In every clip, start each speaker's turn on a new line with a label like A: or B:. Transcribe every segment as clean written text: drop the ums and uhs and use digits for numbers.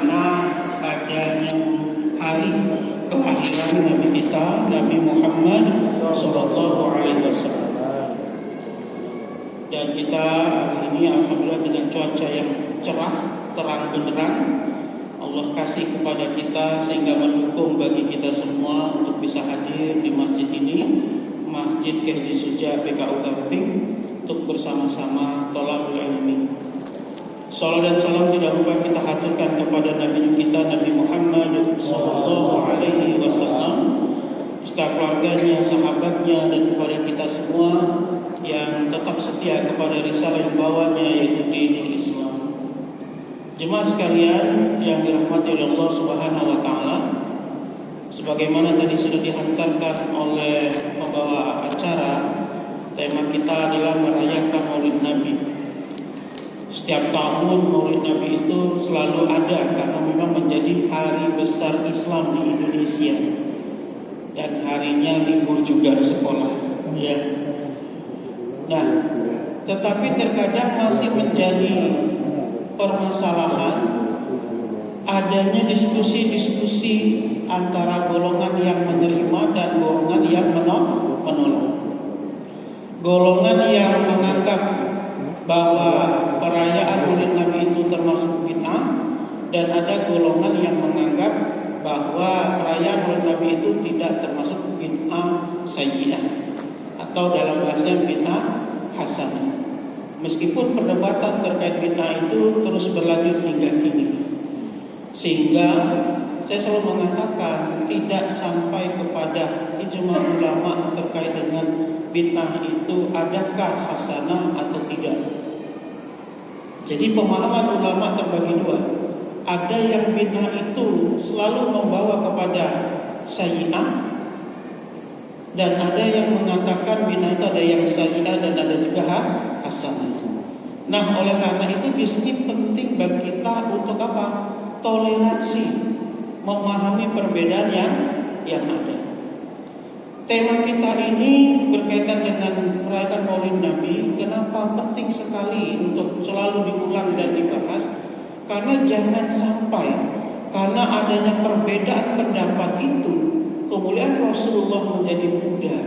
A: mana adanya hari kelahiran Nabi kita Nabi Muhammad Sallallahu Alaihi Wasallam. Dan kita hari ini alhamdulillah dengan cuaca yang cerah, terang benderang, Allah kasih kepada kita sehingga mendukung bagi kita semua untuk bisa hadir di masjid ini, Masjid Khairi Suja PKU Kaltim, untuk bersama-sama thalabul ilmi. Salam dan salam tidak lupa kita haturkan kepada Nabi kita Nabi Muhammad Sallallahu Alaihi Wasallam, beserta keluarganya, sahabatnya, dan kepada kita semua yang tetap setia kepada risalah yang bawanya, yaitu dinul Islam. Jemaah sekalian yang dirahmati oleh Allah Subhanahu wa taala, sebagaimana tadi sudah dihantarkan oleh pembawa acara, tema kita adalah merayakan Maulid Nabi. Setiap tahun Maulid Nabi itu selalu ada karena memang menjadi hari besar Islam di Indonesia. Dan harinya libur juga sekolah, ya. Nah, tetapi terkadang masih menjadi permasalahan adanya diskusi-diskusi antara golongan yang menerima dan golongan yang menolak. Golongan yang menganggap bahwa perayaan Maulid Nabi itu termasuk bid'ah, dan ada golongan yang menganggap bahwa perayaan Maulid Nabi itu tidak termasuk bid'ah sayyi'ah atau dalam bahasa bid'ah hasanah. Meskipun perdebatan terkait bid'ah itu terus berlanjut hingga kini, sehingga saya selalu mengatakan tidak sampai kepada ijma ulama terkait dengan bid'ah itu adakah hasanah atau tidak. Jadi pemahaman ulama terbagi dua. Ada yang bid'ah itu selalu membawa kepada sayyi'ah, dan ada yang mengatakan bid'ah itu ada yang sayyi'ah dan ada juga hasanah. Nah, oleh karena itu di sini penting bagi kita untuk apa? Toleransi, memahami perbedaan yang ada. Tema kita ini berkaitan dengan perayaan Maulid Nabi. Kenapa penting sekali untuk selalu diulang dan dibahas? Karena jangan sampai karena adanya perbedaan pendapat itu kemudian Rasulullah menjadi pudar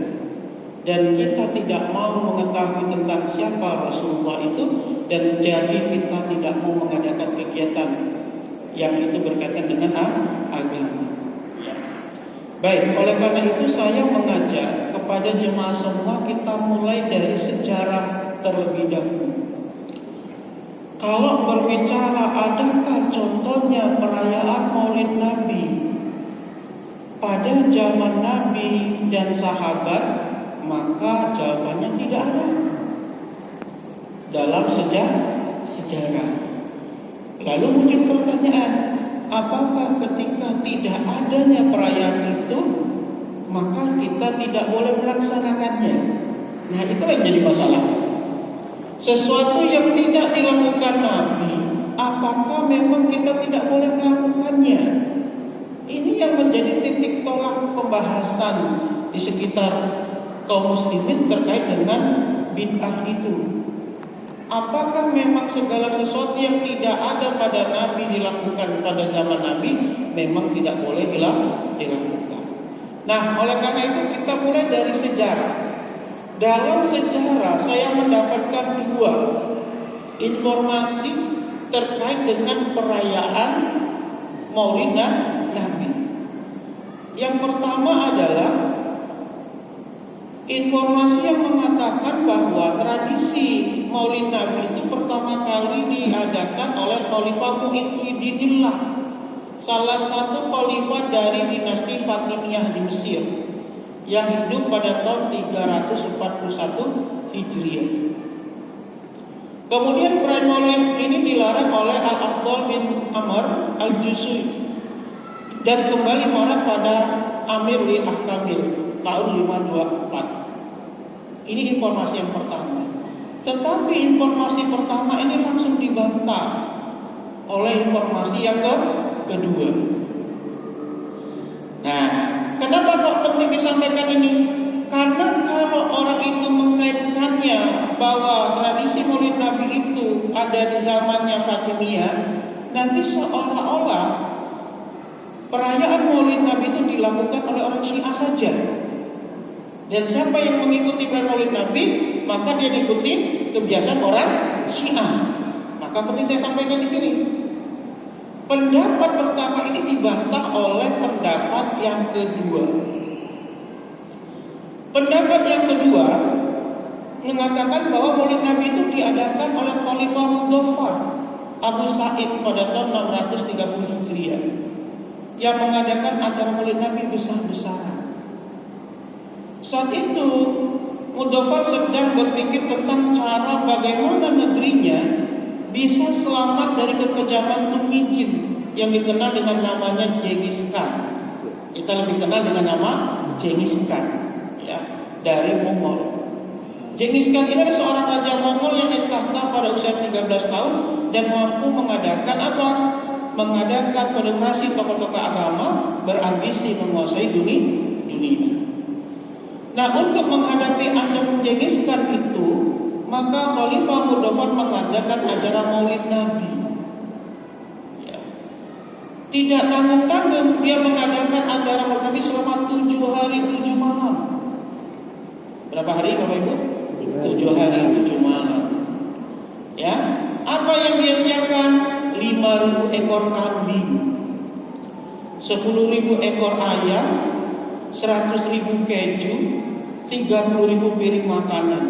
A: dan kita tidak mau mengetahui tentang siapa Rasulullah itu, dan jadi kita tidak mau mengadakan kegiatan yang itu berkaitan dengan agama. Baik, oleh karena itu saya mengajak kepada jemaah semua kita mulai dari sejarah terlebih dahulu. Kalau berbicara adakah contohnya perayaan Maulid Nabi pada zaman Nabi dan sahabat, maka jawabannya tidak ada dalam sejarah. Lalu muncul pertanyaan, apakah ketika tidak adanya perayaan itu maka kita tidak boleh melaksanakannya? Nah, itu yang jadi masalah. Sesuatu yang tidak dilakukan Nabi, apakah memang kita tidak boleh melakukannya? Ini yang menjadi titik tolak pembahasan di sekitar kaum muslimin terkait dengan bid'ah itu. Apakah memang segala sesuatu yang tidak ada pada Nabi dilakukan pada zaman Nabi memang tidak boleh dilakukan? Nah, oleh karena itu kita mulai dari sejarah. Dalam sejarah saya mendapatkan dua informasi terkait dengan perayaan Maulid Nabi. Yang pertama adalah informasi yang mengatakan bahwa tradisi Maulid Nabi itu pertama kali diadakan oleh Khalifah Mu'izzuddinillah, salah satu khalifah dari dinasti Fatimiyah di Mesir, yang hidup pada tahun 341 Hijriah. Kemudian perayaan Maulid ini dilarang oleh Al-Afdal bin Amr Al-Jusuy dan kembali marah pada Amir li Ahkamil tahun 524. Ini informasi yang pertama. Tetapi informasi pertama ini langsung dibantah oleh informasi yang kedua. Nah, kenapa kok penting disampaikan ini? Karena kalau orang itu mengaitkannya bahwa tradisi Maulid Nabi itu ada di zamannya Fatimiyah, nanti seolah-olah perayaan Maulid Nabi itu dilakukan oleh orang Syiah saja. Dan siapa yang mengikuti perayaan Maulid Nabi, maka dia mengikuti kebiasaan orang Syiah. Maka penting saya sampaikan di sini. Pendapat pertama ini dibantah oleh pendapat yang kedua. Pendapat yang kedua mengatakan bahwa Maulid Nabi itu diadakan oleh Khalifah Mudzaffar Abu Sa'id pada tahun 630 Hijriah, yang mengadakan acara Maulid Nabi besar-besaran. Saat itu Mudzaffar sedang berpikir tentang cara bagaimana negerinya bisa selamat dari kekejaman Turkmijin yang dikenal dengan namanya Genghis Khan. Kita lebih kenal dengan nama Genghis Khan, ya, dari Mongol. Genghis Khan ini adalah seorang raja Mongol yang ditahta pada usia 13 tahun dan mampu mengadakan apa? Mengadakan konsentrasi tokoh-tokoh agama berambisi menguasai dunia. Nah, untuk menghadapi ancaman Genghis Khan itu, maka Khalifah Mudzaffar mengadakan acara Maulid Nabi. Ya. Tidak tanggung-tanggung dia mengadakan acara Maulid Nabi selama 7 hari 7 malam. Berapa hari Bapak Ibu? 7 hari 7 malam. Ya, apa yang dia siapkan? 5.000 ekor kambing, 10.000 ekor ayam, 100.000 keju, 30.000 piring makanan.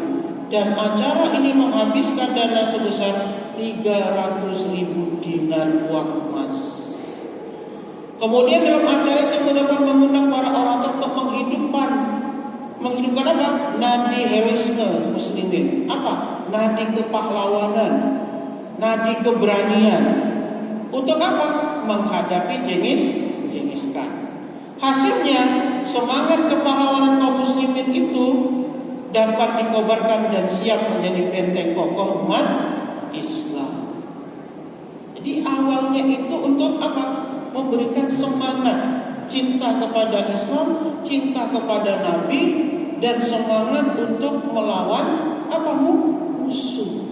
A: Dan acara ini menghabiskan dana sebesar 300.000 dinar uang emas. Kemudian dalam acara itu dapat mengundang para orator untuk menghidupkan apa? Nadi heroisme muslimin. Apa? Nadi kepahlawanan, nadi keberanian. Untuk apa? Menghadapi Genghis Khan. Hasilnya semangat kepahlawanan kaum muslimin itu dapat dikobarkan dan siap menjadi benteng kokoh umat Islam. Jadi awalnya itu untuk apa? Memberikan semangat cinta kepada Islam, cinta kepada Nabi, dan semangat untuk melawan apa? Musuh.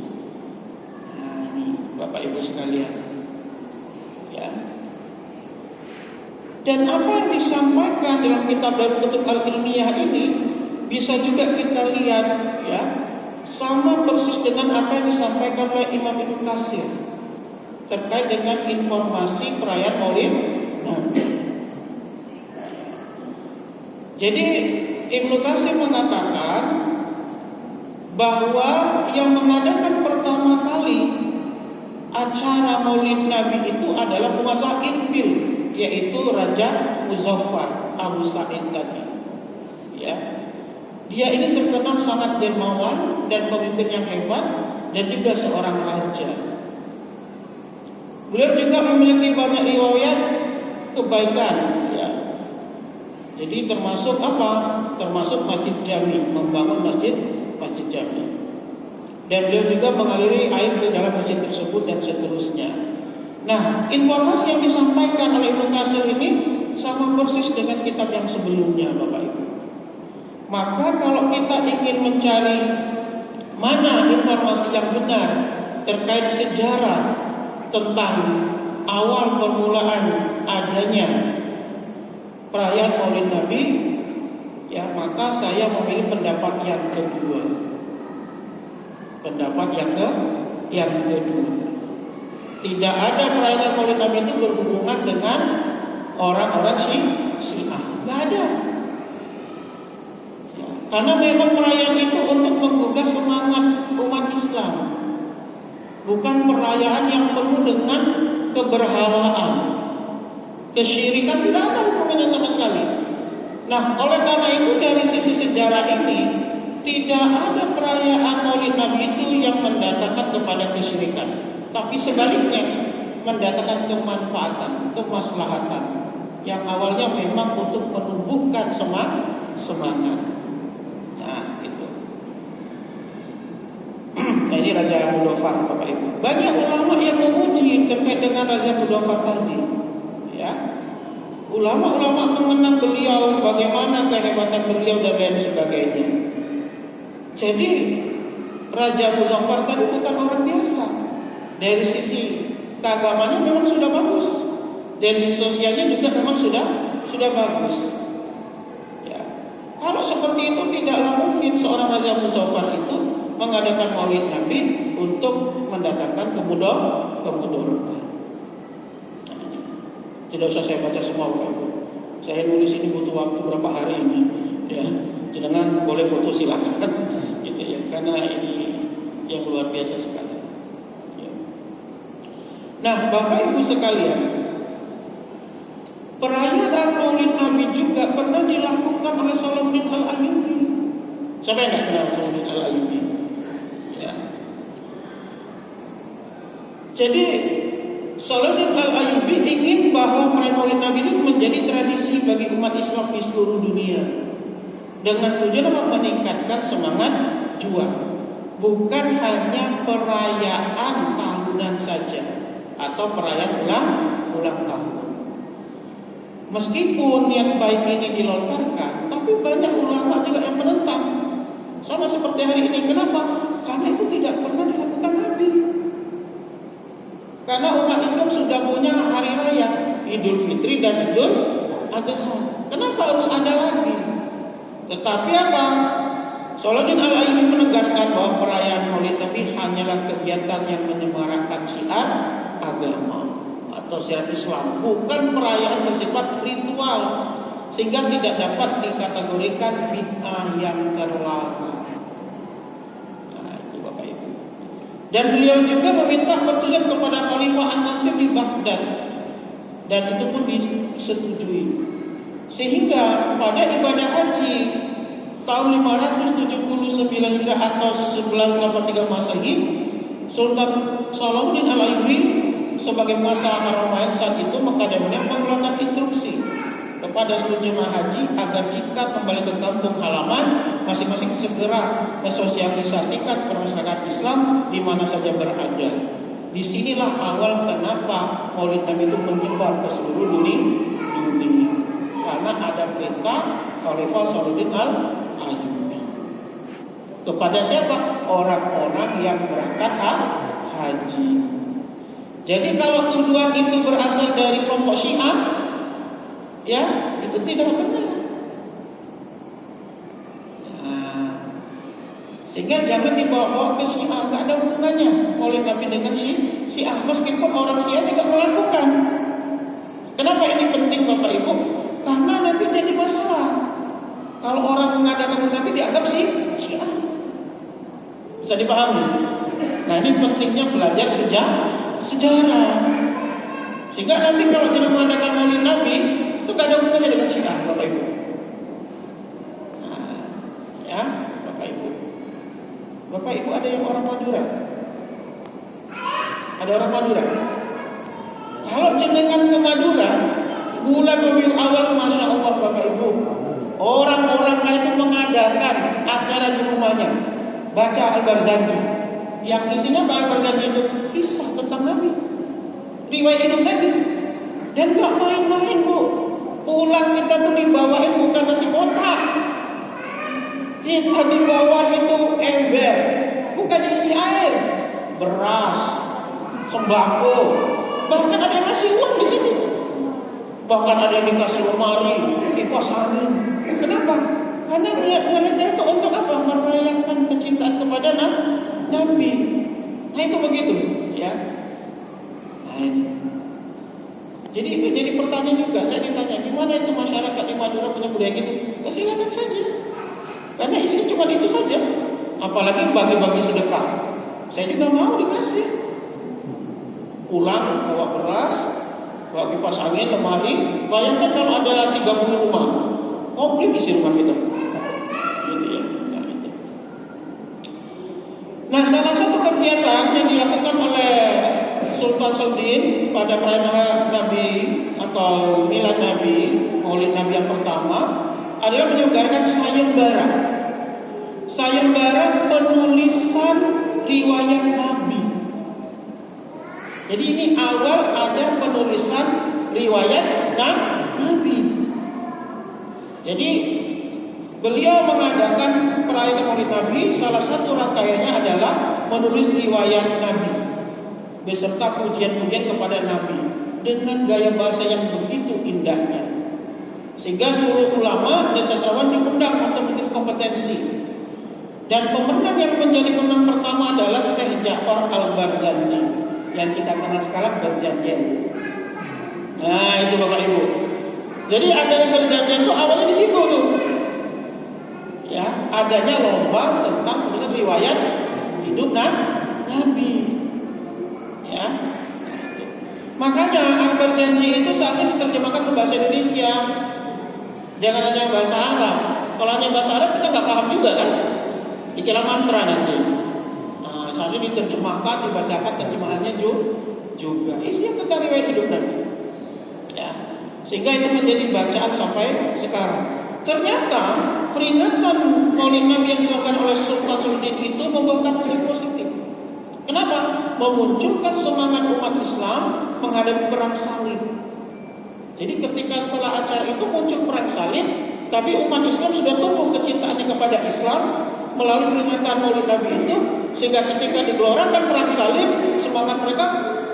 A: Nah, ini Bapak Ibu sekalian, ya. Dan apa yang disampaikan dalam kitab Darul Kutub Al-Ilmiyah ini bisa juga kita lihat, ya, sama persis dengan apa yang disampaikan oleh Imam Ibnu Katsir terkait dengan informasi perayaan Maulid Nabi. Jadi Ibnu Katsir mengatakan bahwa yang mengadakan pertama kali acara Maulid Nabi itu adalah penguasa Inbil, yaitu Raja Mudzaffar Abu Sa'id tadi. Ya. Dia ini terkenal sangat dermawan dan pemimpin yang hebat dan juga seorang raja. Beliau juga memiliki banyak riwayat kebaikan, ya. Jadi termasuk apa? Termasuk Masjid Jami, membangun masjid Jami. Dan beliau juga mengaliri air ke dalam masjid tersebut dan seterusnya. Nah, informasi yang disampaikan oleh Ibnu Katsir ini sama persis dengan kitab yang sebelumnya, Bapak Ibu. Maka kalau kita ingin mencari mana informasi yang benar terkait sejarah tentang awal permulaan adanya perayaan Maulid Nabi, ya, maka saya memilih pendapat yang kedua. Pendapat yang kedua. Tidak ada perayaan Maulid Nabi itu berhubungan dengan orang-orang Syiah. Tidak ada. Karena memang perayaan itu untuk menggugah semangat umat Islam, bukan perayaan yang penuh dengan keberhalaan, kesyirikan, tidak ada hubungannya sama sekali. Nah, oleh karena itu dari sisi sejarah ini tidak ada perayaan Maulid Nabi itu yang mendatangkan kepada kesyirikan, tapi sebaliknya mendatangkan kemanfaatan, kemaslahatan yang awalnya memang untuk menumbuhkan semangat. Nah, itu. Nah, ini Raja Mudzaffar, Bapak Ibu. Banyak ulama yang memuji terkait dengan Raja Mudzaffar tadi, ya. Ulama-ulama mengenang beliau, bagaimana kehebatan beliau dan lain sebagainya. Jadi Raja Mudzaffar tadi bukan orang biasa. Dari sisi keagamannya memang sudah bagus. dari sisi sosialnya juga memang sudah bagus. Ya. Kalau seperti itu tidaklah mungkin seorang Raja Muzaffar itu mengadakan Maulid Nabi untuk mendatangkan kemudaratan. Tidak usah saya baca semua, Bapak Ibu. Saya nulis ini butuh waktu berapa hari ini. Ya, jangan boleh foto silakan, gitu ya, karena ini yang luar biasa sekali. Ya. Nah, Bapak Ibu sekalian, perayaan Maulid Nabi juga pernah dilakukan oleh Salahuddin Al-Ayyubi. Siapa yang tidak kenal Salahuddin Al-Ayyubi? Ya. Jadi Salahuddin Al-Ayyubi ingin bahwa perayaan Maulid Nabi itu menjadi tradisi bagi umat Islam di seluruh dunia, dengan tujuan meningkatkan semangat juang, bukan hanya perayaan tahunan saja atau perayaan ulang tahun. Meskipun niat baik ini dilontarkan, tapi banyak ulama juga yang menentang. Sama seperti hari ini. Kenapa? Karena itu tidak pernah dilakukan Nabi. Karena umat Islam sudah punya hari raya Idul Fitri dan Idul Adha. Kenapa harus ada lagi? Tetapi apa? Salahuddin Al-Ayyubi menegaskan bahwa perayaan Maulid Nabi hanyalah kegiatan yang menyemarakan syiar agama atau syiar Islam, bukan perayaan bersifat ritual, sehingga tidak dapat dikategorikan bid'ah yang terlarang. Nah, itu Bapak Ibu. Dan beliau juga meminta petunjuk kepada Khalifah An-Nasir di Baghdad, dan itu pun disetujui. Sehingga pada ibadah haji tahun 579 Hijriah atau 1183 Masehi, Sultan Salahuddin Al-Ayyubi sebagai penguasa Haramain saat itu mengeluarkan instruksi kepada seluruh jemaah haji agar jika kembali ke kampung halaman, masing-masing segera mensosialisasikan permasalahan Islam di mana saja berada. Disinilah awal kenapa Maulid Nabi itu menyebar ke seluruh dunia. Karena ada perintah Khalifah Salahuddin Al-Ayyubi kepada siapa? Orang-orang yang berangkat haji. Jadi kalau tuduhan itu berasal dari kelompok Syiah, ya itu tidak benar. Nah, sehingga jangan dibawa ke Syiah, nggak ada hubungannya oleh Nabi dengan Syiah, meskipun orang Syiah juga melakukan. Kenapa ini penting Bapak Ibu? Karena nanti jadi masalah. Kalau orang mengadakan Nabi dianggap Syiah, bisa dipahami. Nah, ini pentingnya belajar sejarah. Sehingga nanti kalau tidak mengadakan Maulid Nabi itu gak ada hubungannya dengan Syiah, Bapak Ibu. Nah, ya, Bapak Ibu. Bapak Ibu ada yang orang Madura? Ada orang Madura? Kalau jenengan ke Madura, bulan Rabiul Awal, Masya Allah Bapak Ibu, orang-orang itu mengadakan acara di rumahnya, baca Al-Barzanji. Yang isinya Al-Barzanji itu kisah tentang Nabi, riwayat hidup Nabi. Dan gak main-main Bu. Pulang kita tuh dibawain bukan nasi kotak, kita dibawa itu ember, bukan isi air, beras, sembako, bahkan ada yang ngasih uang di situ. Bahkan ada yang dikasih lemari, dipasarin. Kenapa? Karena niatnya itu untuk apa? Merayakan kecintaan kepada Nabi. Nah itu begitu, ya. Nah, ini. Jadi itu jadi pertanyaan juga. Saya ditanya, gimana itu masyarakat di Madura punya budaya gitu? Ya silakan saja. Karena isinya cuma itu saja. Apalagi bagi-bagi sedekah. Saya juga mau dikasih. Pulang bawa beras, bawa kipas angin, lemari. Bayangkan kalau ada 30 rumah, komplit isi rumah kita. Gitu ya. Nah, salah satu kegiatan yang dilakukan oleh Sultan Salahuddin pada perayaan Nabi atau Milad Nabi, Maulid Nabi yang pertama adalah menyebarkan sayembara. Sayembara penulisan riwayat Nabi. Jadi ini awal ada penulisan riwayat Nabi. Jadi beliau mengadakan perayaan Maulid Nabi, salah satu rangkaiannya adalah menulis riwayat Nabi beserta pujian-pujian kepada Nabi. dengan gaya bahasa yang begitu indahnya. Sehingga seluruh ulama dan sastrawan diundang untuk bikin kompetensi. Dan pemenang yang menjadi pemenang pertama adalah Syekh Ja'far Al-Barzanji yang kita kenal sekarang Berjanjian. Nah, itu Bapak Ibu. Jadi ada yang Berjanjian itu awalnya di situ tuh. Ya, adanya lomba tentang riwayat hidup Nabi. Ya. Makanya Al-Barzanji itu saatnya diterjemahkan ke bahasa Indonesia. Jangan hanya bahasa Arab. Kalau hanya bahasa Arab kita nggak paham juga kan? Dikira mantra nanti. Nah, saatnya diterjemahkan, dibacakan terjemahannya juga. Isinya tentang riwayat hidup Nabi. Ya. Sehingga itu menjadi bacaan sampai sekarang. Ternyata peringatan Maulid Nabi yang dilakukan oleh Sultan Sulaudin itu membuahkan hasil positif. Kenapa? Memunculkan semangat umat Islam menghadapi perang salib. Jadi ketika setelah acara itu muncul perang salib, tapi umat Islam sudah tumbuh kecintaannya kepada Islam melalui peringatan Maulid Nabi itu, sehingga ketika digelorakan perang salib, semangat mereka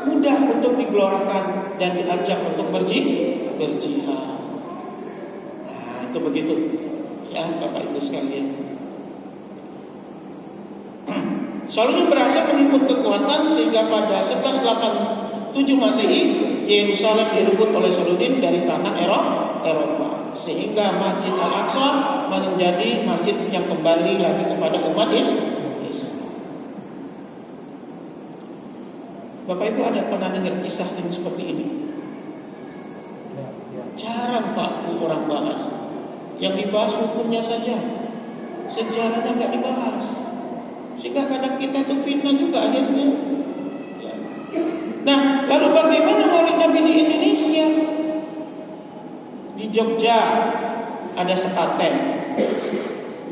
A: mudah untuk digelorakan dan diajak untuk berjihad. Nah, itu begitu ya Bapak Ibu sekalian. Sulaudin berhasil menimbun kekuatan sehingga pada 1187 Masehi Yerusalem direbut oleh Sulaudin dari tanah Eropa, sehingga Masjid Al-Aqsa menjadi masjid yang kembali lagi kepada umat Islam. Bapak Ibu ada pernah dengar kisah yang seperti ini? Jarang Pak orang bahas. Yang dibahas hukumnya saja, sejarahnya nggak dibahas. Sehingga kadang kita itu fitnah juga akhirnya. Nah, lalu bagaimana Maulid Nabi di Indonesia? Di Jogja ada sekaten.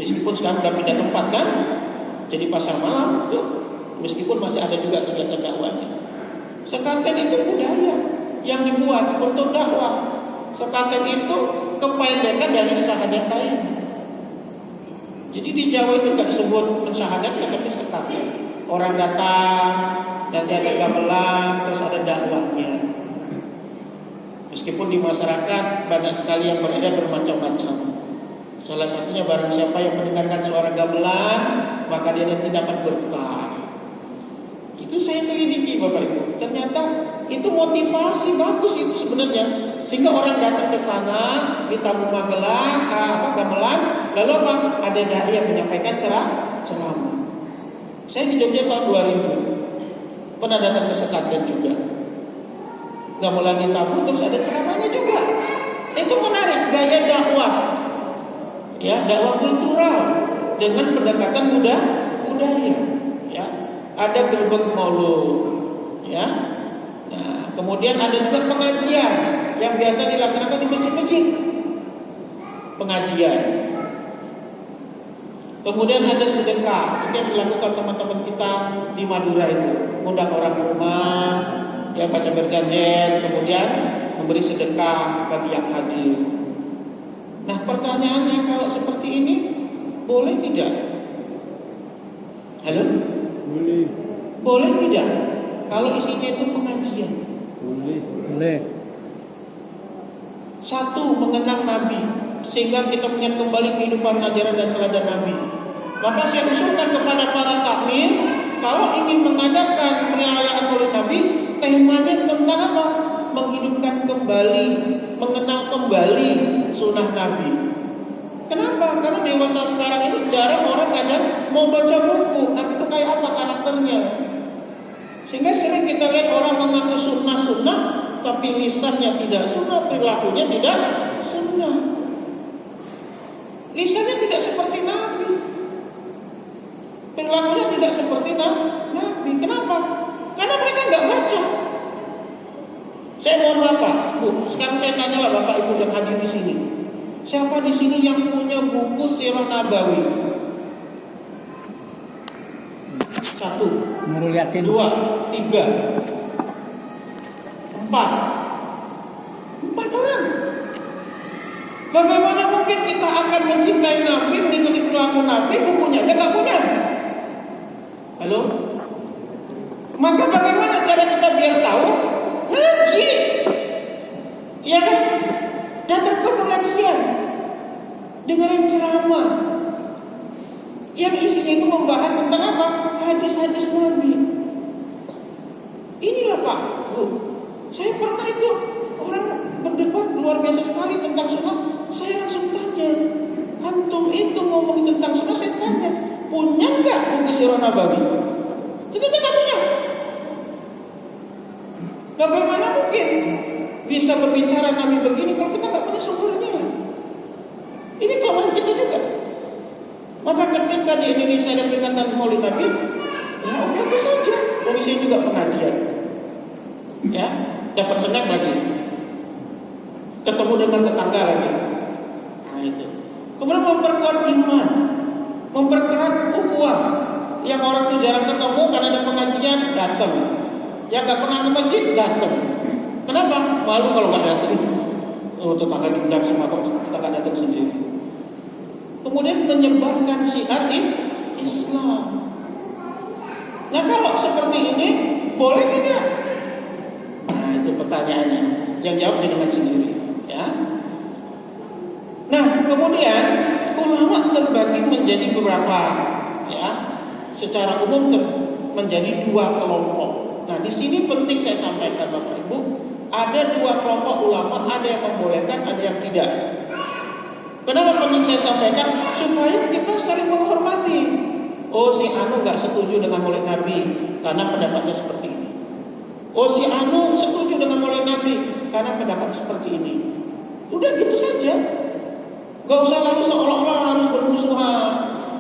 A: Meskipun sekarang sudah pindah tempat kan, jadi pasar malam tuh, meskipun masih ada juga kegiatan dakwahnya. Sekaten itu budaya yang dibuat untuk dakwah. Sekaten itu kependekan dari Syahadatain. Jadi di Jawa itu tidak disebut mensyahadatkan, tapi sekaten. Orang datang, nanti ada gamelan, terus ada dakwahnya. Meskipun di masyarakat banyak sekali yang beredar bermacam-macam. Salah satunya barang siapa yang mendengarkan suara gamelan, maka dia nanti dapat berkah. Itu saya selidiki Bapak Ibu. Ternyata itu motivasi bagus itu sebenarnya. Sehingga orang datang ke sana, ditamu gamelan, lalu apa? Ada dai yang menyampaikan ceramah. Saya di Jogja tahun 2000 pernah datang ke sekaten juga. Gamelan ditamu terus ada ceramahnya juga. Itu menarik gaya dakwah. Ya, dakwah kultural dengan pendekatan budaya. Ya. Ada gerbek maulud, ya. Nah, kemudian ada juga pengajian yang biasa dilaksanakan di masjid-masjid. Pengajian. Kemudian ada sedekah, itu yang dilakukan teman-teman kita di Madura itu, undang orang ke rumah, ya baca berjanjian, kemudian memberi sedekah bagi yang hadir. Nah, pertanyaannya kalau seperti ini boleh tidak? Halo? Boleh tidak? Kalau isinya itu pengajian.
B: Boleh.
A: Satu, mengenang Nabi, sehingga kita punya kembali kehidupan ajaran dan teladan Nabi. Maka saya usulkan kepada para takmir, kalau ingin mengadakan perayaan Maulid Nabi, temanya tentang apa? Menghidupkan kembali, mengenang kembali sunnah Nabi. Kenapa? Karena dewasa sekarang ini jarang orang kadang mau baca buku. Nah, itu kayak apa karakternya? Sehingga sering kita lihat orang mengaku sunnah, tapi lisannya tidak sunnah, perilakunya tidak sunnah. Lisannya tidak seperti Nabi, perilakunya tidak seperti Nabi. Kenapa? Karena mereka nggak baca. Saya mohon Bapak, Bu, sekarang saya tanyalah Bapak Ibu yang hadir di sini. Siapa di sini yang punya buku Sirah Nabawi? 1,
B: Nurul Yakin.
A: 2, 3, 4. 4 orang. Bagaimana mungkin kita akan mencintai Nabi, mengikuti perilaku Nabi, bukunya aja nggak punya? Halo? Maka bagaimana cara kita biar tahu? Ngaji. Iya kan? Datang ke pengajian, dengerin ceramah yang isinya itu membahas tentang apa? Hadis-hadis Nabi. Inilah Pak, Bu, saya pernah itu orang berdebat luar biasa sekali tentang sunnah. Saya langsung tanya, antum itu ngomong tentang sunnah, saya tanya, punya nggak buku Sirah Nabawi? Ternyata nggak punya. Bagaimana mungkin bisa berbicara Nabi begini kalau kita nggak punya sumbernya? Ini kelemahan kita juga. Maka ketika di Indonesia ada peringatan Maulid Nabi, ya oke saja. Polisi juga pengajian, ya dapat snack lagi, ketemu dengan tetangga lagi. Nah itu. Kemudian memperkuat iman, memperkuat ukhuwah. Yang orang itu jarang ketemu karena ada pengajian datang. Yang nggak pernah ke masjid datang. Kenapa? Malu kalau nggak datang. Oh, tetangga diundang semua kok, tetangga datang sendiri. Kemudian menyebarkan syiar Islam. Nah kalau seperti ini boleh tidak? Nah itu pertanyaannya. Yang jawab dengan sendiri, ya. Nah kemudian ulama terbagi menjadi beberapa, ya. Secara umum menjadi dua kelompok. Nah di sini penting saya sampaikan Bapak Ibu, ada dua kelompok ulama, ada yang membolehkan, ada yang tidak. Kenapa penting saya sampaikan? Supaya kita saling menghormati. Oh si Anu nggak setuju dengan Maulid Nabi karena pendapatnya seperti ini. Oh si Anu setuju dengan Maulid Nabi karena pendapat seperti ini. Udah gitu saja. Gak usah lalu seolah-olah harus bermusuhan,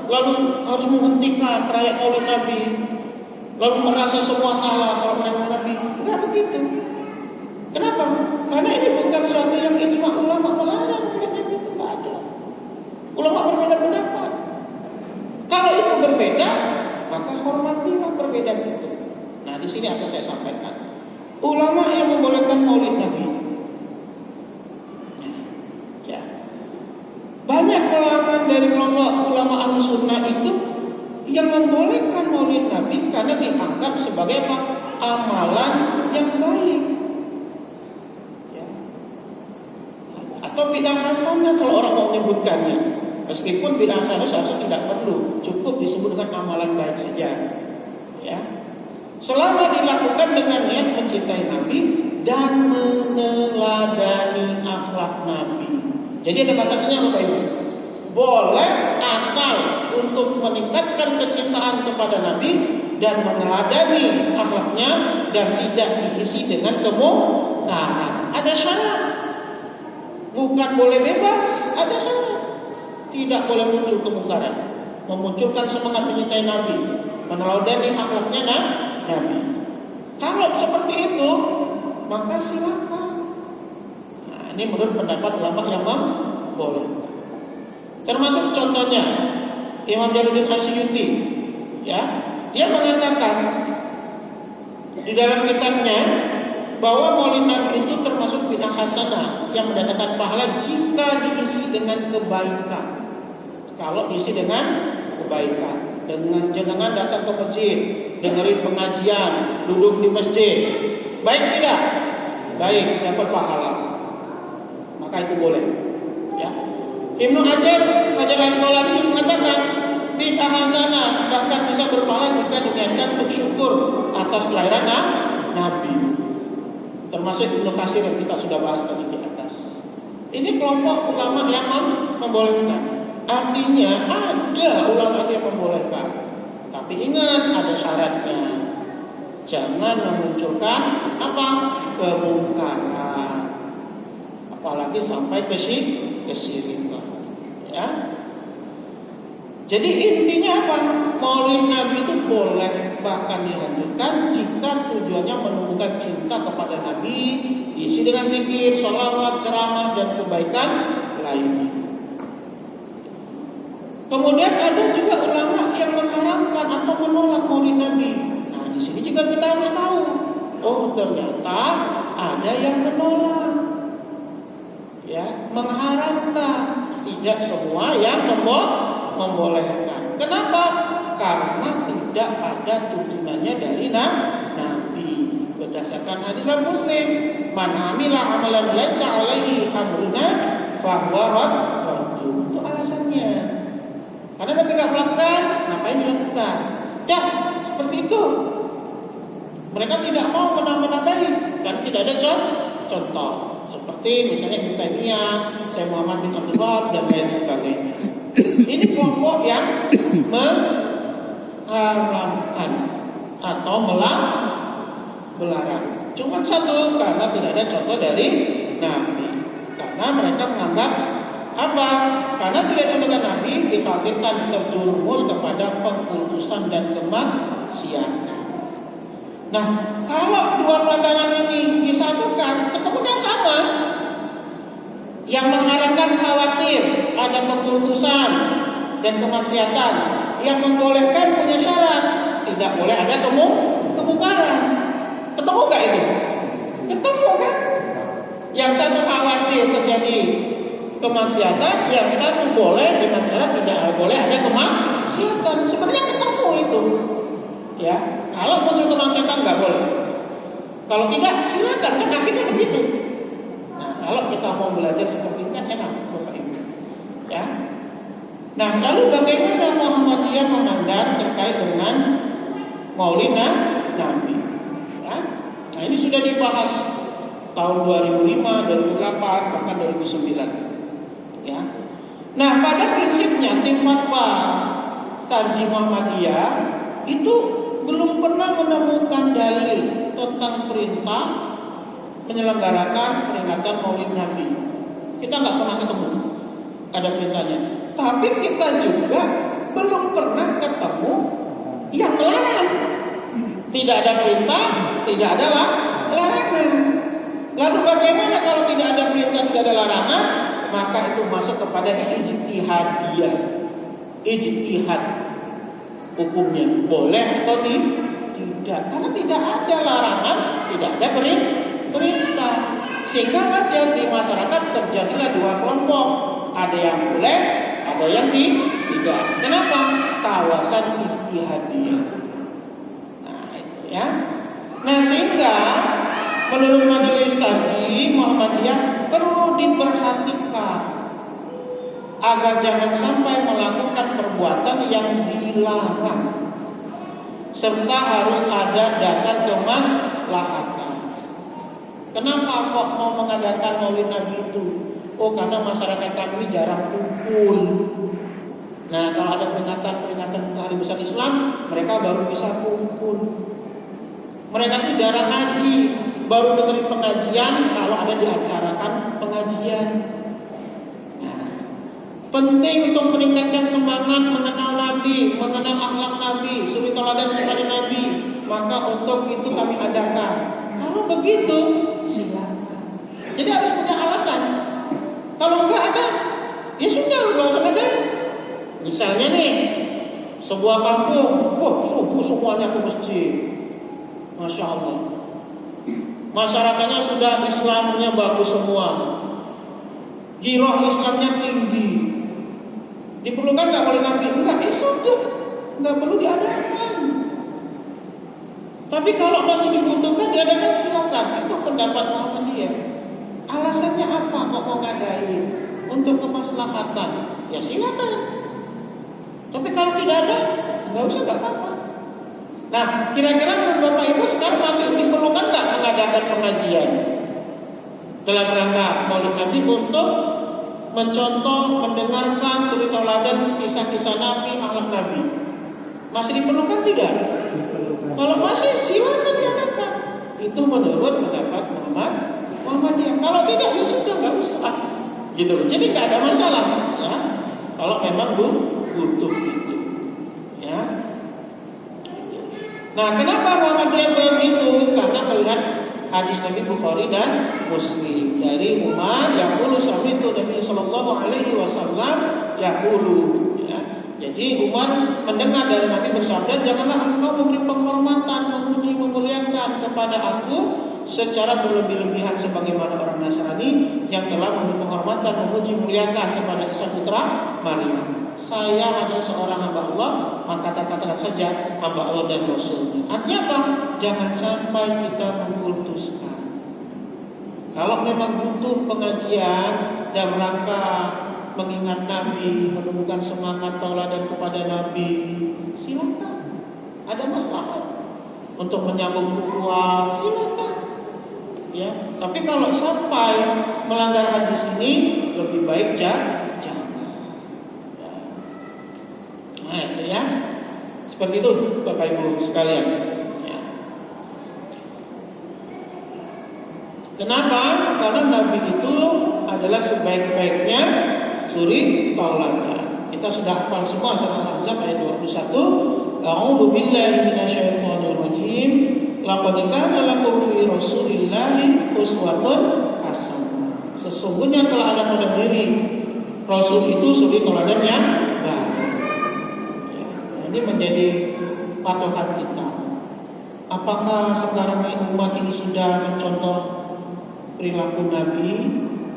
A: lalu harus menghentikan perayaan Maulid Nabi, lalu merasa semua salah kalau perayaan Nabi. Enggak begitu. Kenapa? Karena ini bukan suatu yang ijma ulama melarang. Itu nggak ada. Ulama berbeda pendapat. Kalau itu berbeda, maka hormatilah perbedaan itu. Nah, di sini akan saya sampaikan. Ulama yang membolehkan Maulid Nabi. Ya. Banyak kalangan dari kelompok ulama Ahlussunnah itu yang membolehkan Maulid Nabi karena dianggap sebagai amalan yang baik. Atau bid'ah hasanah kalau orang mau menyebutkannya. Meskipun bid'ah hasanah seharusnya tidak perlu, cukup disebut dengan amalan baik saja. Ya. Selama dilakukan dengan niat mencintai Nabi dan meneladani akhlak Nabi. Jadi ada batasannya apa ini? Boleh asal untuk meningkatkan kecintaan kepada Nabi dan meneladani akhlaknya dan tidak diisi dengan kemungkaran. Ada syarat. Bukan boleh bebas, ada syarat. Tidak boleh muncul kemungkaran. Memunculkan semangat mencintai Nabi, meneladani akhlaknya Nabi. Kalau seperti itu, maka silakan. Nah, ini menurut pendapat ulama yang boleh. Termasuk contohnya Imam Jalaluddin Asyuyuti, ya, dia mengatakan di dalam kitabnya bahwa Maulid Nabi itu termasuk bid'ah hasanah yang mendatangkan pahala jika diisi dengan kebaikan. Kalau diisi dengan kebaikan, dengan jenengan datang ke masjid, dengerin pengajian, duduk di masjid, baik tidak? Baik, dapat pahala. Maka itu boleh. Ya. Ibnu Hajar Al-Asqalani mengatakan bid'ah hasanah bahkan bisa berpahala jika diniatkan bersyukur atas kelahiran Nabi. Termasuk Ibnu Katsir yang kita sudah bahas tadi di atas. Ini kelompok ulama yang membolehkan. Artinya ada ulama yang membolehkan. Tapi ingat ada syaratnya. Jangan memunculkan kemungkaran. Apalagi sampai kesyirikan. Ya. Jadi intinya apa? Maulid Nabi itu boleh bahkan dihancurkan jika tujuannya menumbuhkan cinta kepada Nabi, diisi dengan zikir, sholawat, ceramah dan kebaikan lainnya. Kemudian ada juga ulama yang mengharamkan atau menolak Maulid Nabi. Nah, di sini juga kita harus tahu. Oh, ternyata ada yang menolak, ya, mengharamkan. Tidak semua yang membolehkan. Kenapa? Karena tidak ada tuntunannya dari Nabi. Berdasarkan hadis Muslim, man amila amalan laisa alaihi amruna fahuwa raddun. Itu alasannya. Karena Nabi nggak melakukan, ngapain dilakukan? Ya, seperti itu. Mereka tidak mau menambah-nambahi, kan tidak ada contoh. Seperti misalnya Ibnu Taimiyah, Syekh Muhammad bin Abdul Wahab dan lain sebagainya. Ini kelompok yang mengharamkan atau melarang. Cuma satu, karena tidak ada contoh dari Nabi. Karena mereka menganggap apa? Karena tidak contoh dari Nabi, dikhawatirkan terjerumus kepada pengkultusan dan kemaksiatan. Nah, kalau dua pandangan ini disatukan, ketemunya sama. Yang mengharapkan khawatir ada pengkultusan dan kemaksiatan, yang membolehkan punya syarat, tidak boleh ada kemungkaran. Ketemu gak itu? Ketemu kan? Yang satu khawatir terjadi kemaksiatan, yang satu boleh dengan syarat tidak boleh ada kemaksiatan. Sebenarnya ketemu itu. Ya, kalau muncul kemaksiatan nggak boleh. Kalau tidak, silakan, kan akhirnya begitu. Nah, kalau kita mau belajar seperti ini kan enak, Bapak Ibu. Ya. Nah, lalu bagaimana Muhammadiyah memandang terkait dengan Maulid Nabi? Ya. Nah, ini sudah dibahas tahun 2005, 2008, bahkan 2009. Ya. Nah, pada prinsipnya tim fatwa Tarjih Muhammadiyah itu belum pernah menemukan dalil tentang perintah menyelenggarakan peringatan Maulid Nabi. Kita nggak pernah ketemu ada perintahnya. Tapi kita juga belum pernah ketemu yang melarang. Tidak ada perintah, tidak ada larangan. Lalu bagaimana kalau tidak ada perintah, tidak ada larangan? Maka itu masuk kepada ijtihadiyah. Ijtihad hukumnya boleh atau tidak, karena tidak ada larangan, tidak ada perintah, sehingga aja di masyarakat terjadilah dua kelompok, ada yang boleh, ada yang tidak. Kenapa? Kawasan ijtihadiyah. Nah itu ya. Nah sehingga menurut Majelis Tarjih Muhammadiyah perlu diperhatikan agar jangan sampai melakukan perbuatan yang dilarang, serta harus ada dasar kemaslahatan. Kenapa kok mau mengadakan Maulid Nabi itu? Oh, karena masyarakat kami jarang kumpul. Nah, kalau ada peringatan hari besar Islam, mereka baru bisa kumpul. Mereka itu jarang ngaji, baru dengerin pengajian kalau ada diacarakan pengajian. Penting untuk meningkatkan semangat mengenal Nabi, mengenal akhlak Nabi, suri teladan kepada Nabi. Maka untuk itu kami adakan. Kalau begitu, silakan. Jadi harus punya alasan. Kalau enggak ada, ya sudah, enggak usah ada. Misalnya nih, sebuah kampung, subuh semuanya ke masjid. Masya Allah. Masyarakatnya sudah Islamnya bagus semua. Giroh Islamnya tinggi. Diperlukan nggak oleh Nabi? Enggak, sudah, nggak perlu diadakan. Tapi kalau masih dibutuhkan diadakan, silakan. Itu pendapat Muhammadiyah. Alasannya apa? Mau ngadain untuk kemaslahatan? Ya silakan. Tapi kalau tidak ada, nggak usah, nggak apa-apa. Nah, kira-kira menurut Bapak Ibu sekarang masih diperlukan nggak mengadakan pengajian dalam rangka Maulid Nabi untuk mencontoh, mendengarkan suri tauladan kisah-kisah Nabi, akhlak Nabi? Masih diperlukan tidak? Kalau masih, silakan diadakan. Itu menurut pendapat Muhammadiyah. Kalau tidak, ya sudah, nggak usah. Gitu. Jadi nggak ada masalah, ya. Kalau memang butuh itu, ya. Nah, kenapa Muhammadiyah begitu? Karena melihat hadis Nabi Bukhari dan Muslim dari Umar yaqulu sami'tu Nabi sallallahu alaihi wasallam yaqulu, ya. Jadi Umar mendengar dari Nabi bersabda, janganlah engkau memberi penghormatan, memuji, memuliakan kepada aku secara berlebih-lebihan sebagaimana orang Nasrani yang telah memberi penghormatan, memuji, memuliakan kepada Isa putra Maryam. saya adalah seorang hamba Allah, maka katakan saja hamba Allah dan Rasulnya. Artinya apa? Jangan sampai kita mengkultuskan. Kalau memang butuh pengajian dan rangka mengingat Nabi, menemukan semangat tauladan kepada Nabi, silakan. Ada masalah untuk menyambung ukhuwah, silakan. Ya, tapi kalau sampai melanggar hadis ini, lebih baik jangan. Nah, itu ya. Seperti itu Bapak Ibu sekalian. Ya. Kenapa? Karena Nabi itu adalah sebaik-baiknya suri tauladan. Kita sudah hafal semua surah Al-Ahzab ayat 21. A'udzu billahi minasyaitonir rajim. Laqad kana lakum fi Rasulillahi uswatun hasanah. Sesungguhnya telah ada pada diri Rasul itu suri tauladan yang baik. Ini menjadi patokan kita. Apakah sekarang ini umat ini sudah mencontoh perilaku Nabi?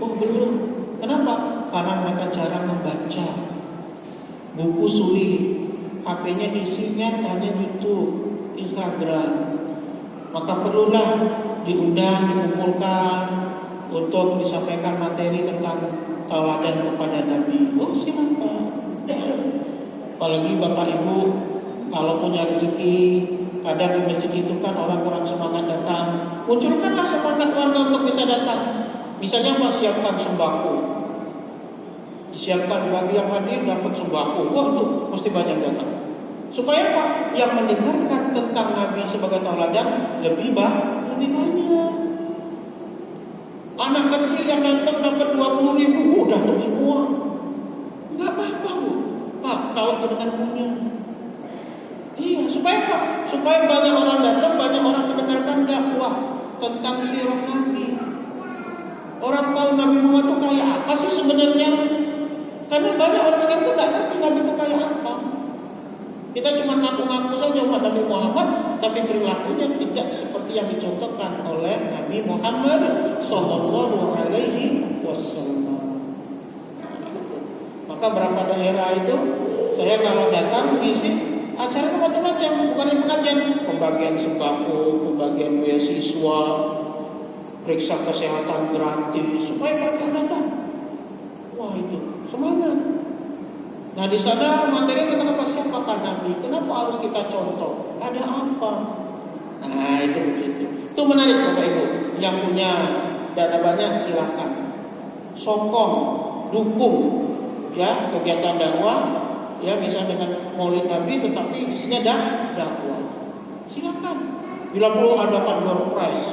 A: Oh belum. Kenapa? Karena mereka jarang membaca buku suri. HP-nya isinya hanya YouTube, Instagram. Maka perlulah diundang, dikumpulkan untuk disampaikan materi tentang tauladan kepada Nabi. Oh silakan. Apalagi Bapak Ibu kalau punya rezeki, kadang di masjid itu kan orang kurang semangat datang, munculkanlah semangat warga untuk bisa datang. Misalnya siapkan sembako, disiapkan bagi yang hadir dapat sembako. Wah itu mesti banyak datang. Supaya apa? Yang mendengarkan tentang Nabi sebagai tauladan lebih banyak. Anak kecil yang datang dapat 20.000, datang semua. Enggak apa-apa Bu. Pak, kalau kedengarannya. Iya, supaya apa? Supaya banyak orang datang, banyak orang mendengarkan dakwah tentang sirah Nabi. Orang tahu Nabi Muhammad itu kayak apa sih sebenarnya? Karena banyak orang sekarang itu tidak ngerti Nabi itu kayak apa. Kita cuma ngaku-ngaku saja umat Nabi Muhammad, tapi perilakunya tidak seperti yang dicontohkan oleh Nabi Muhammad Sallallahu Alaihi Wasallam. Maka berapa daerah itu saya kalau datang ngisi acara macam-macam, bukan yang pengajian, pembagian sembako, pembagian beasiswa, periksa kesehatan gratis supaya mereka datang. Wah itu semangat. Nah di sana materi tentang apa, siapakah Nabi, kenapa harus kita contoh, ada apa? Nah itu begitu. Itu menarik Bapak Ibu. Yang punya dana banyak silakan sokong, dukung ya kegiatan dakwah. Ya misalnya dengan Maulid Nabi tetapi isinya dakwah. Silakan. Bila perlu dapat door prize.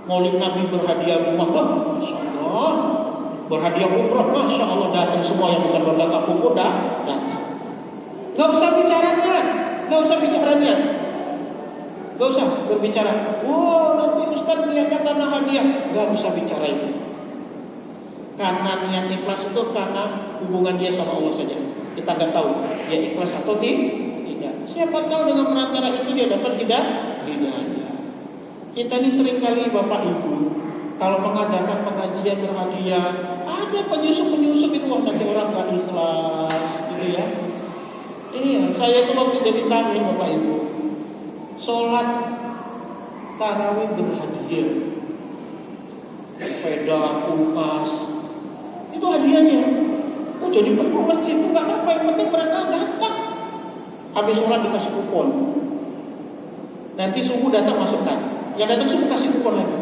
A: Maulid Nabi berhadiah rumah, Masya Allah. Berhadiah umrah, Masya Allah, datang semua yang bukan berdatang pun datang. Gak usah bicaranya, gak usah bicaranya. Gak usah berbicara. Wah nanti Ustaz niatnya karena hadiah. Gak usah bicara itu. Karena niat ikhlas itu karena hubungan dia sama Allah saja. Kita nggak tahu dia ikhlas atau tidak. Siapa tahu dengan perantara itu dia dapat hidayah. Kita ini sering kali Bapak Ibu kalau mengadakan pengajian berhadiah, ada penyusup itu nanti orang nggak ikhlas, gitu ya. Iya, saya tuh waktu jadi tamin Bapak Ibu, sholat tarawih berhadiah, sepeda, kulkas, itu hadiahnya. Oh jadi penuh masjid itu nggak apa, yang penting mereka datang. Habis sholat dikasih kupon. Nanti subuh datang masukkan. Yang datang subuh kasih kupon lagi.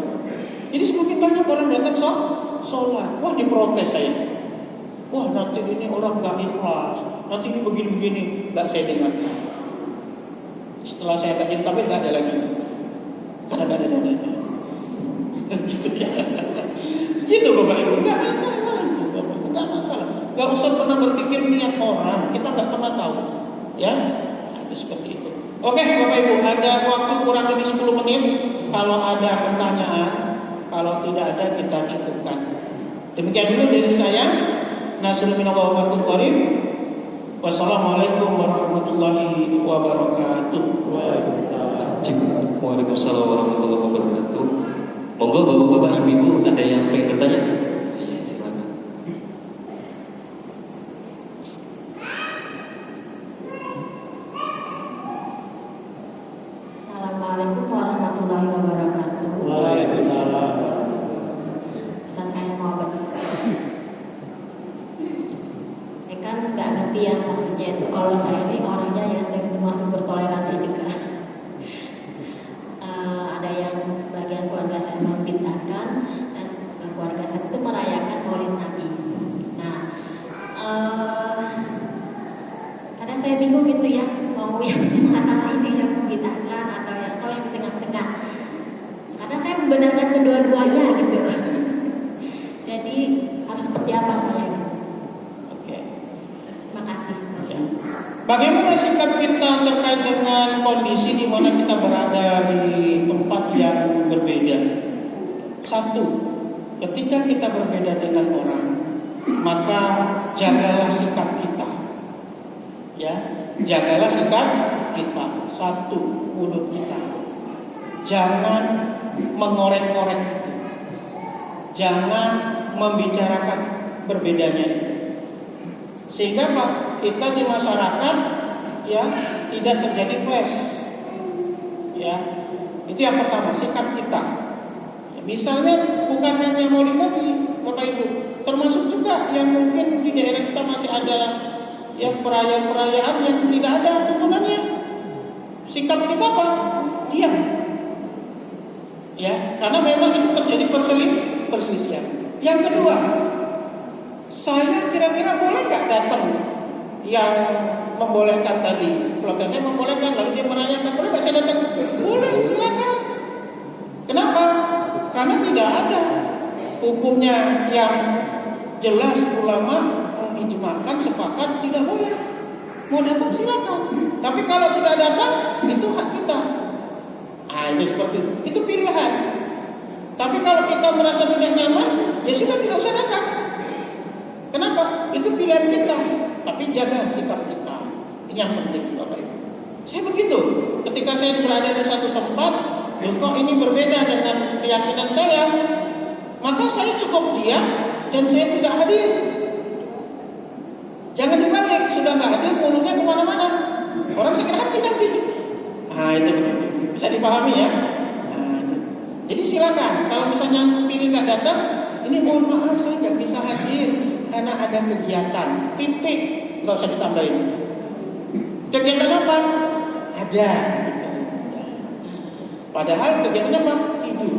A: Jadi semakin banyak orang datang sholat. Wah diprotes saya. Wah nanti ini orang nggak ikhlas. Nanti ini begini-begini. Nggak saya dengar. Setelah saya kajian tapi nggak ada lagi. Karena nggak ada dananya. Gitu ya. Gitu Bapak Ibu. Nggak masalah itu. Nggak masalah. Gak usah pernah berpikir niat orang, kita gak pernah tahu. Ya, itu seperti itu. Oke Bapak Ibu, ada waktu kurang lebih 10 menit. Kalau ada pertanyaan, kalau tidak ada kita cukupkan. Demikian dulu dari saya. Nasrul minallah wa barakatuh qarim. Wassalamualaikum warahmatullahi wabarakatuh.
C: Waalaikumsalam warahmatullahi wabarakatuh. Monggo Bapak Ibu ada yang pengen bertanya?
D: Kalau saya ini orangnya yang termasuk bertoleransi juga. Ada yang sebagian keluarga saya membid'ahkan dan keluarga saya itu merayakan Maulid Nabi. Nah, kadang saya bingung gitu ya, mau yang mana ini yang membid'ahkan atau yang di tengah-tengah. Karena saya membenarkan kedua-duanya gitu. Jadi harus seperti apa saya?
A: Oke.
D: Makasih.
A: Bagaimana sikap kita terkait dengan kondisi di mana kita berada di tempat yang berbeda? Satu, ketika kita berbeda dengan orang, maka jagalah sikap kita. Ya, jagalah sikap kita. Satu, mulut kita. Jangan mengorek-ngorek itu. Jangan membicarakan berbedanya. Sehingga Pak, kita di masyarakat ya tidak terjadi clash. Ya, itu yang pertama, sikap kita. Ya, misalnya bukan hanya Maulid Nabi, Bapak Ibu, termasuk juga yang mungkin di daerah kita masih ada yang perayaan yang tidak ada tuntunannya. Sikap kita apa? Diam. Ya, karena memang itu terjadi perselisihan. Yang kedua, saya kira-kira boleh nggak datang yang membolehkan tadi? Keluarga saya membolehkan, lalu dia merayakan, boleh nggak saya datang? Boleh, silakan. Kenapa? Karena tidak ada hukumnya yang jelas ulama mengijmakan sepakat tidak boleh. Mau datang silakan. Tapi kalau tidak datang, itu hak kita. Itu seperti itu. Itu pilihan. Tapi kalau kita merasa tidak nyaman, ya sudah tidak usah datang. Kenapa? Itu pilihan kita. Tapi jaga sikap kita. Ini yang penting, Bapak Ibu. Saya begitu. Ketika saya berada di satu tempat, kok ini berbeda dengan keyakinan saya, maka saya cukup diam dan saya tidak hadir. Jangan dibalik, sudah nggak hadir, mulutnya kemana-mana. Orang segera hati nanti. Itu begitu. Bisa dipahami ya? Jadi silakan. Kalau misalnya pilih nggak datang, ini mohon maaf saya nggak bisa hadir karena ada kegiatan. Titik, nggak usah ditambahin. Kegiatan apa? Ada. Padahal kegiatannya apa? Tidur.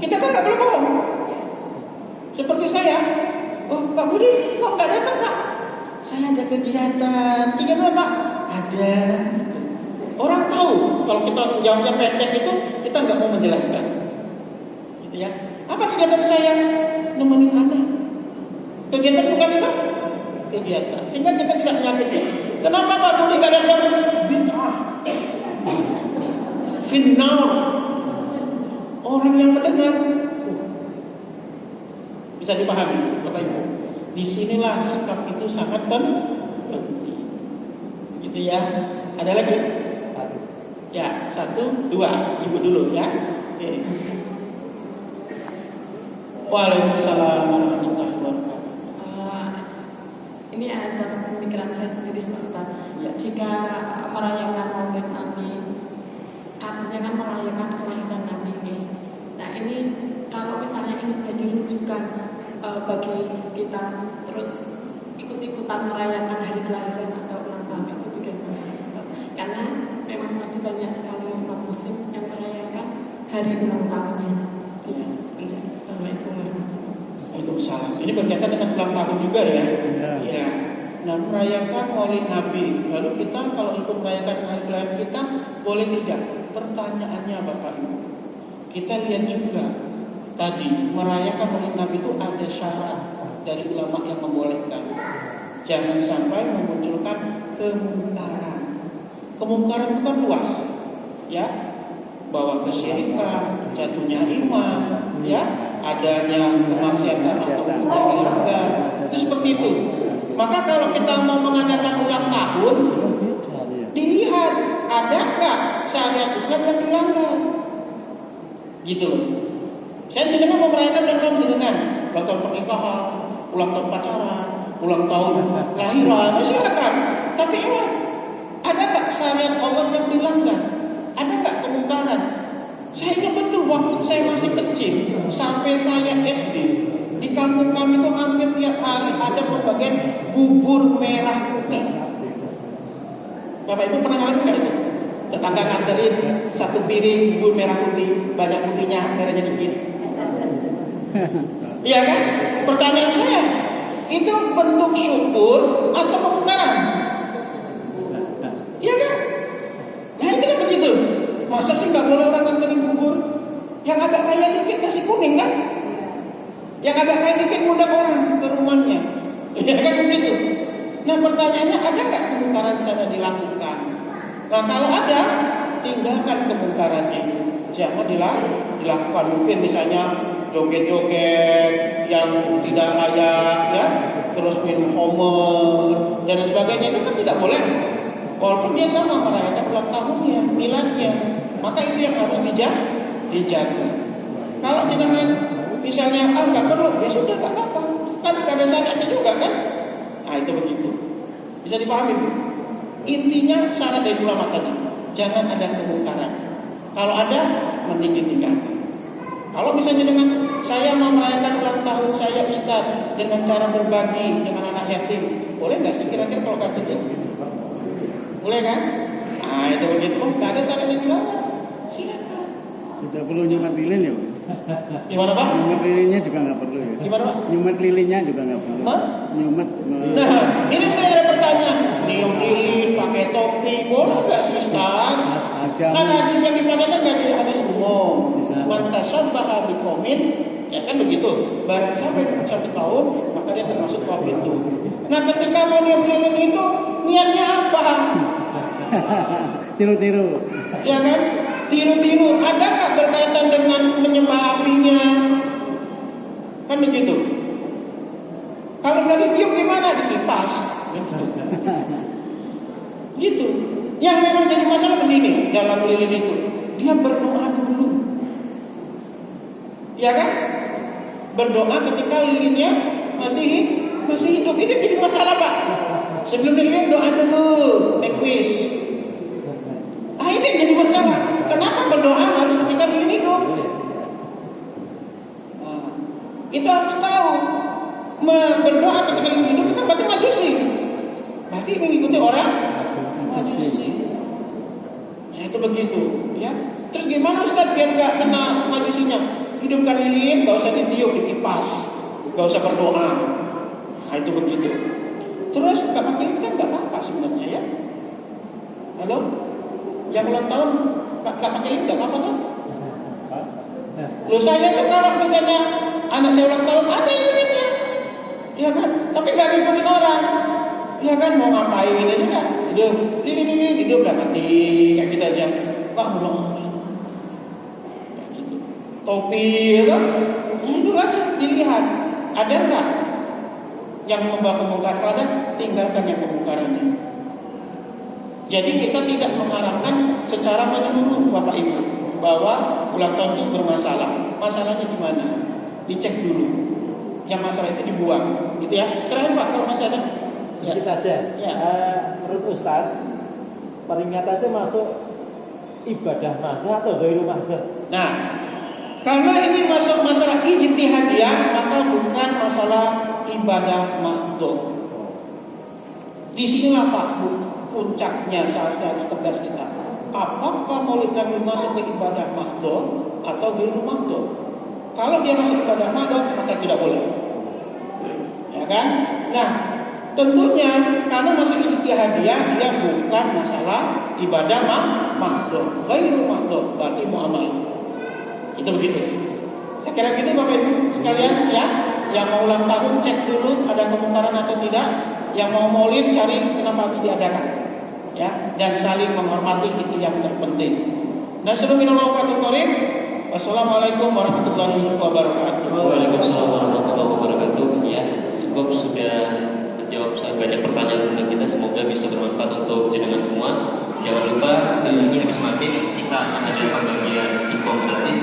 A: Kita kan nggak boleh bohong. Seperti saya. Oh Pak Budi, kok nggak datang Pak? Saya ada kegiatan. Kegiatan apa? Ada. Orang tahu kalau kita jawabnya pendek itu kita nggak mau menjelaskan, gitu ya. Apa kegiatan saya? Nemenin anak. Kegiatan bukan itu? Kegiatan. Sehingga kita tidak menyakiti. Kenapa Pak Budi nggak datang? Bid'ah. Finnar. Orang yang mendengar bisa dipahami, Bapak Ibu. Disinilah sikap itu sangat penting, gitu ya. Ada lagi? Ya, 1, 2, Ibu dulu ya. Oke. Waalaikumsalam warahmatullahi wabarakatuh.
E: Ini atas pemikiran saya sendiri sebentar. Ya, jika merayakan Maulid Nabi, artinya kan merayakan kelahiran Nabi ini. Nah ini kalau misalnya ini menjadi rujukan bagi kita terus ikut-ikutan merayakan hari kelahiran atau ulang tahun itu bagaimana? Karena memang masih banyak sekali umat muslim yang merayakan hari ulang tahunnya.
A: Ya.
E: Assalamualaikum warahmatullahi wabarakatuh.
A: Waalaikumsalam. Ini berkaitan dengan ulang tahun juga ya. Ya. Nah, merayakan Maulid Nabi. Lalu kita kalau ikut merayakan hari kelahiran kita boleh tidak? Pertanyaannya Bapak Ibu. Kita lihat juga tadi merayakan Maulid Nabi itu ada syarat dari ulama yang membolehkan. Jangan sampai memunculkan kemungkaran. Kemungkaran itu kan luas, ya, bawa kesyirikan, jatuhnya iman, ya, adanya kemaksiatan atau kejahatan, itu seperti itu. Maka kalau kita mau mengadakan ulang tahun, dilihat ada nggak syariat Islam yang dilanggar, gitu loh. Saya tidak mau merayakan dengan ulang tahun pernikahan, ulang tahun pacaran, ulang tahun kelahiran, silakan. Tapi ingat, ada nggak syariat Allah yang dilanggar? Ada nggak kemungkaran? Saya ingat betul waktu saya masih kecil, sampai saya SD, di kampung kami itu hampir tiap hari ada berbagai bubur merah putih. Bapak Ibu pernah ngalamin nggak itu? Tetangga nganterin satu piring bubur merah putih, banyak putihnya, merahnya dikit. Iya kan? Pertanyaan saya, itu bentuk syukur atau pembenaran? Iya kan? Nah itu kan begitu. Masa sih nggak boleh orang nganterin bubur? Yang agak kaya dikit kasih kuning kan? Yang agak kaya dikit ngundang orang ke rumahnya. Iya kan begitu? Nah pertanyaannya, ada nggak kemungkaran sana dilakukan? Nah kalau ada, tinggalkan kemungkarannya. Jangan dilakukan. Mungkin misalnya joget-joget yang tidak layak, ya, terus minum homer dan sebagainya, itu kan tidak boleh. Walaupun dia sama merayakan ulang tahunnya, miladnya, maka itu yang harus dijaga. Kalau jangan misalnya nggak perlu, ya sudah nggak apa-apa. Kan ada syaratnya juga kan? Nah itu begitu. Bisa dipahami Bu? Intinya syarat dari ulama tadi, jangan ada kemungkaran. Kalau ada, mending ditinggalkan. Kalau misalnya dengan saya mau merayakan ulang tahun saya Ustaz dengan cara berbagi dengan anak yatim, boleh nggak sih kira-kira kalau kata itu? Boleh kan? Nah itu begitu. Nggak ada syarat yang dilarang. Silakan.
B: Tidak perlu nyumat lilin ya Pak?
A: Gimana Pak?
B: Nyumat lilinnya juga nggak perlu ya?
A: Gimana Pak?
B: Nyumat lilinnya juga nggak perlu.
A: Hah?
B: Nyumat.
A: Nah, ini saya ada pertanyaan. Niup lilin, pakai topi, boleh nggak sih Ustaz? Kan hadis yang dipakai nggak di hadis umum. Mantasabbaha biqaumin, ya kan begitu. Barang sampai satu tahun, maka dia termasuk kaum itu. Nah, ketika mau niup lilin itu niatnya apa?
B: Tiru-tiru.
A: Ya kan? Tiru-tiru. Ada nggak berkaitan dengan menyembah apinya? Kan begitu. Kalau nggak ditiup gimana? Dikipas. Gitu. Yang memang jadi masalah begini dalam lilin itu, dia berdoa dulu, ya kan? Berdoa ketika lilinnya masih hidup. Ini jadi masalah Pak. Sebelum lilin doa dulu, make wish. Ini jadi masalah. Kenapa berdoa harus ketika lilin hidup? Nah, itu harus tahu. Berdoa ketika lilin hidup itu berarti majusi. Berarti mengikuti orang majusi. Ya itu begitu, ya. Terus gimana Ustaz biar nggak kena majusinya? Hidupkan lilin, nggak usah ditiup, dikipas, nggak usah berdoa. Nah itu begitu. Terus nggak pakai lilin kan nggak apa-apa sebenarnya ya. Halo, yang ulang tahun nggak pakai lilin nggak apa-apa kan? Loh saya tuh kalau misalnya anak saya ulang tahun ada lilinnya, ya kan? Tapi nggak ngikutin orang. Ya kan mau ngapain aja kan? Hidup dah mati kayak kita aja. Pak belum. Gitu. Topi kan? Ya itu aja dilihat. Ada enggak yang membawa kemungkaran? Kalau ada, tinggalkan yang kemungkarannya. Jadi kita tidak mengharapkan secara menyeluruh Bapak Ibu bahwa ulang tahun itu bermasalah. Masalahnya di mana? Dicek dulu. Yang masalah itu dibuang. Gitu ya. Terakhir Pak kalau masih ada.
F: Sedikit aja.
A: Ya.
F: Menurut Ustaz, peringatan itu masuk ibadah mahdoh atau ghairu mahdoh?
A: Nah, karena ini masuk masalah ijtihadiyah, maka bukan masalah ibadah mahdoh. Di sinilah Pak puncaknya saatnya tegas kita. Apakah Maulid Nabi masuk ke ibadah mahdoh atau ghairu mahdoh? Kalau dia masuk ibadah mahdoh, maka tidak boleh. Ya kan? Nah, tentunya karena masih ijtihadiyah, dia bukan masalah ibadah mahdoh, ghairu mahdoh, berarti muamalah. Itu begitu. Saya kira gitu Bapak Ibu sekalian ya. Yang mau ulang tahun cek dulu ada kemungkaran atau tidak. Yang mau maulid cari kenapa harus diadakan. Ya, dan saling menghormati itu yang terpenting. Bismillahirrahmanirrahim. Wassalamualaikum warahmatullahi wabarakatuh.
C: Waalaikumsalam warahmatullahi wabarakatuh. Ya, cukup sudah menjawab banyak pertanyaan tentang kita. Semoga bisa bermanfaat untuk jenengan semua. Jangan lupa ini habis maghrib kita akan ada pembagian singkong gratis.